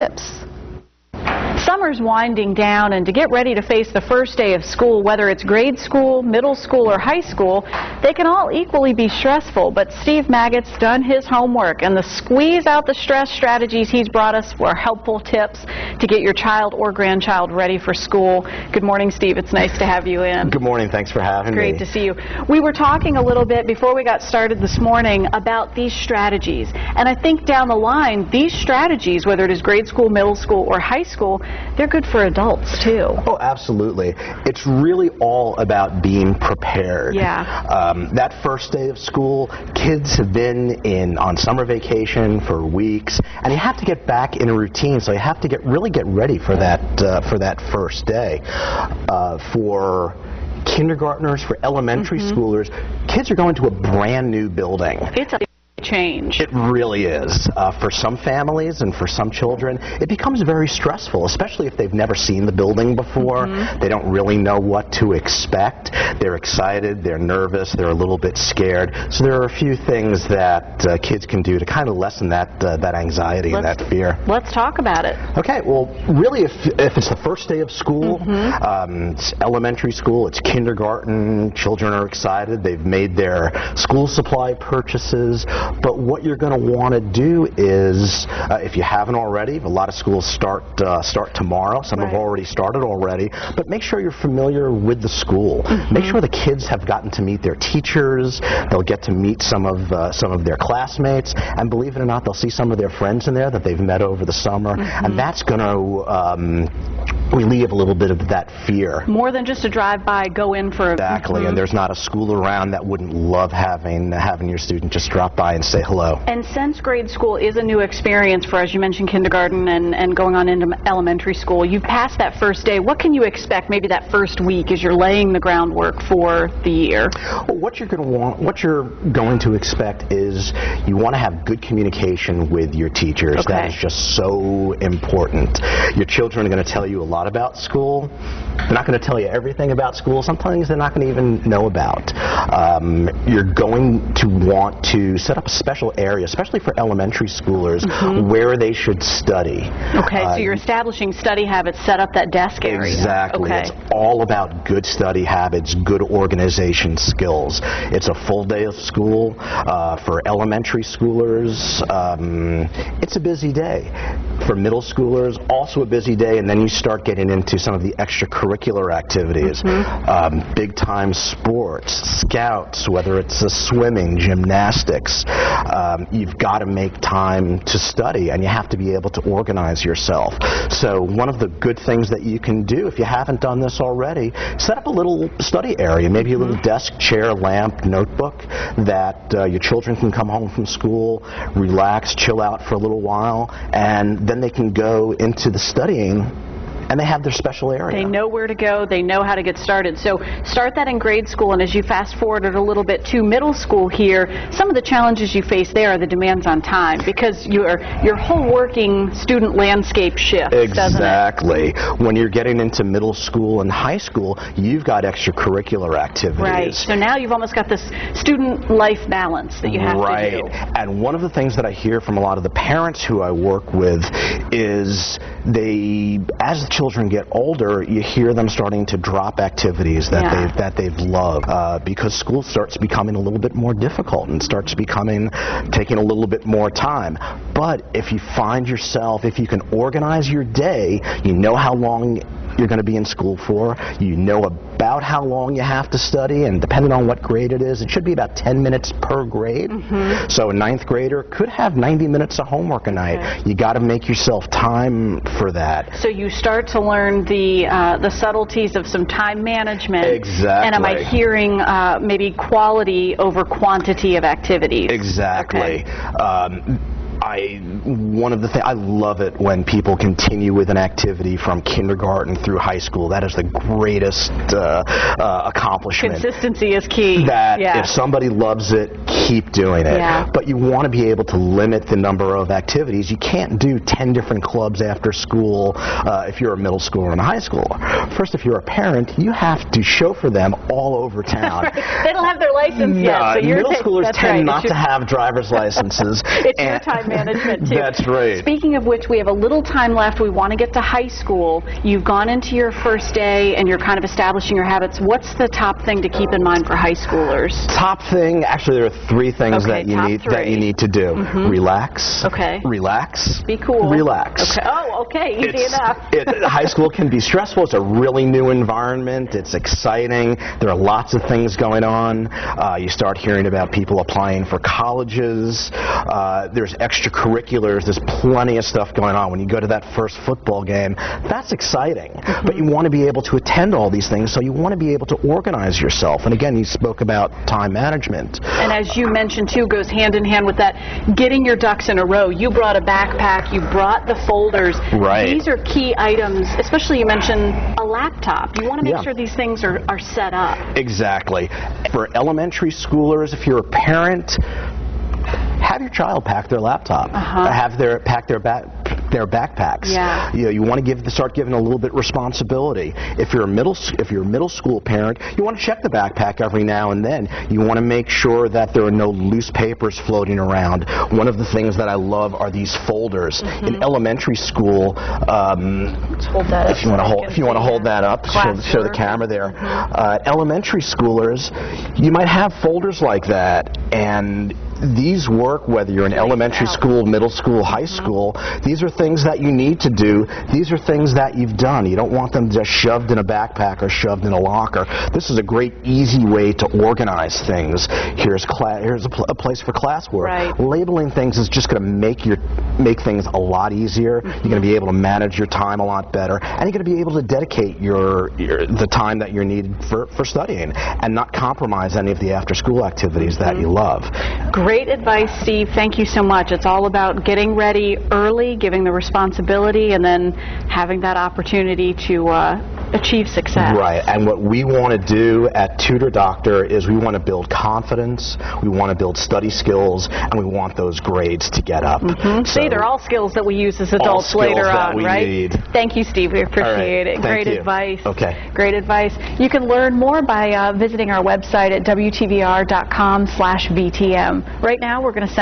tips. Summer's winding down, and to get ready to face the first day of school, whether it's grade school, middle school, or high school, they can all equally be stressful. But Steve Maggott's done his homework, and the squeeze out the stress strategies he's brought us were helpful tips to get your child or grandchild ready for school. Good morning, Steve. It's nice to have you in. Good morning. Thanks for having me. Great to see you. We were talking a little bit before we got started this morning about these strategies, and I think down the line, these strategies, whether it is grade school, middle school, or high school, they're good for adults too. Oh, absolutely. It's really all about being prepared. Yeah. That first day of school, kids have been on summer vacation for weeks, and you have to get back in a routine. So you have to really get ready for that first day. For kindergartners, for elementary schoolers, kids are going to a brand new building. It's a change. It really is. For some families and for some children, it becomes very stressful, especially if they've never seen the building before. They don't really know what to expect. They're excited, they're nervous, they're a little bit scared. So there are a few things that kids can do to kind of lessen that anxiety and that fear. Let's talk about it. Okay, well, really, if it's the first day of school, it's elementary school, it's kindergarten, children are excited, they've made their school supply purchases. But what you're going to want to do is, if you haven't already, a lot of schools start tomorrow. Some have already started already. But make sure you're familiar with the school. Make sure the kids have gotten to meet their teachers. They'll get to meet some of their classmates, and believe it or not, they'll see some of their friends in there that they've met over the summer, and that's going to relieve a little bit of that fear. More than just a drive-by, go in for exactly. And there's not a school around that wouldn't love having your student just drop by and say hello. And since grade school is a new experience for, as you mentioned, kindergarten and going on into elementary school, you've passed that first day. What can you expect maybe that first week as you're laying the groundwork for the year? Well, what you're going to expect is you want to have good communication with your teachers. Okay. That is just so important. Your children are going to tell you a lot about school. They're not going to tell you everything about school. Some things they're not going to even know about. You're going to want to set up a special area, especially for elementary schoolers, where they should study. Okay, so you're establishing study habits, set up that desk area. Exactly. Okay. It's all about good study habits, good organization skills. It's a full day of school. For elementary schoolers, it's a busy day. For middle schoolers, also a busy day, and then you start getting into some of the extracurricular activities, big time sports, scouts, whether it's swimming, gymnastics. You've got to make time to study, and you have to be able to organize yourself. So one of the good things that you can do, if you haven't done this already, set up a little study area, maybe a little desk, chair, lamp, notebook that your children can come home from school, relax, chill out for a little while, and then they can go into the studying. And they have their special area. They know where to go. They know how to get started. So start that in grade school, and as you fast forwarded a little bit to middle school here, some of the challenges you face there are the demands on time, because your whole working student landscape shifts, exactly. Doesn't it? When you're getting into middle school and high school, you've got extracurricular activities. Right. So now you've almost got this student life balance that you have to do. And one of the things that I hear from a lot of the parents who I work with is as the children get older, you hear them starting to drop activities that they've loved because school starts becoming a little bit more difficult and starts taking a little bit more time. But if you find yourself, if you can organize your day, you know how long you're going to be in school for, you know about how long you have to study, and depending on what grade it is, it should be about 10 minutes per grade. So a ninth grader could have 90 minutes of homework a night. You got to make yourself time for that. So you start to learn the subtleties of some time management. Exactly. And am I hearing maybe quality over quantity of activities? Exactly. One of the things I love it when people continue with an activity from kindergarten through high school. That is the greatest accomplishment. Consistency is key. If somebody loves it, keep doing it. But you want to be able to limit the number of activities. You can't do 10 different clubs after school if you're a middle schooler and a high schooler. First, if you're a parent, you have to chauffeur them all over town. They don't have their license yet. So middle schoolers tend not to have driver's licenses. It's your time time management, too. That's right. Speaking of which, we have a little time left. We want to get to high school. You've gone into your first day, and you're kind of establishing your habits. What's the top thing to keep in mind for high schoolers? Top thing, actually, there are 3 things that you need to do. Relax. Okay. Relax. Be cool. Relax. Okay. Oh, okay. Easy enough. High school can be stressful. It's a really new environment. It's exciting. There are lots of things going on. You start hearing about people applying for colleges. There's extracurriculars. There's plenty of stuff going on. When you go to that first football game, that's exciting. But you want to be able to attend all these things, so you want to be able to organize yourself. And again, you spoke about time management. And as you mentioned, too, goes hand in hand with that, getting your ducks in a row. You brought a backpack. You brought the folders. Right. These are key items, especially you mentioned a laptop. You want to make sure these things are set up. Exactly. For elementary schoolers, if you're a parent, have your child pack their laptop. Pack their backpacks. Yeah. You want to start giving a little bit responsibility. If you're a middle school parent, you want to check the backpack every now and then. You want to make sure that there are no loose papers floating around. One of the things that I love are these folders. In elementary school, Let's hold that if you want to hold that up, show the camera there. Elementary schoolers, you might have folders like that, and these work whether you're in elementary school, middle school, high school. These are things that you need to do. These are things that you've done. You don't want them just shoved in a backpack or shoved in a locker. This is a great, easy way to organize things. Here's a place for classwork. Right. Labeling things is just going to make things a lot easier. You're going to be able to manage your time a lot better, and you're going to be able to dedicate the time that you're needed for studying, and not compromise any of the after-school activities that you love. Great advice, Steve. Thank you so much. It's all about getting ready early, giving the responsibility, and then having that opportunity to achieve success. Right. And what we want to do at Tutor Doctor is we want to build confidence, we want to build study skills, and we want those grades to get up. See, they're all skills that we use as adults later on, right? Need. Thank you, Steve. We appreciate it. Great advice. Okay. Great advice. You can learn more by visiting our website at WTVR.com/VTM. Right now, we're going to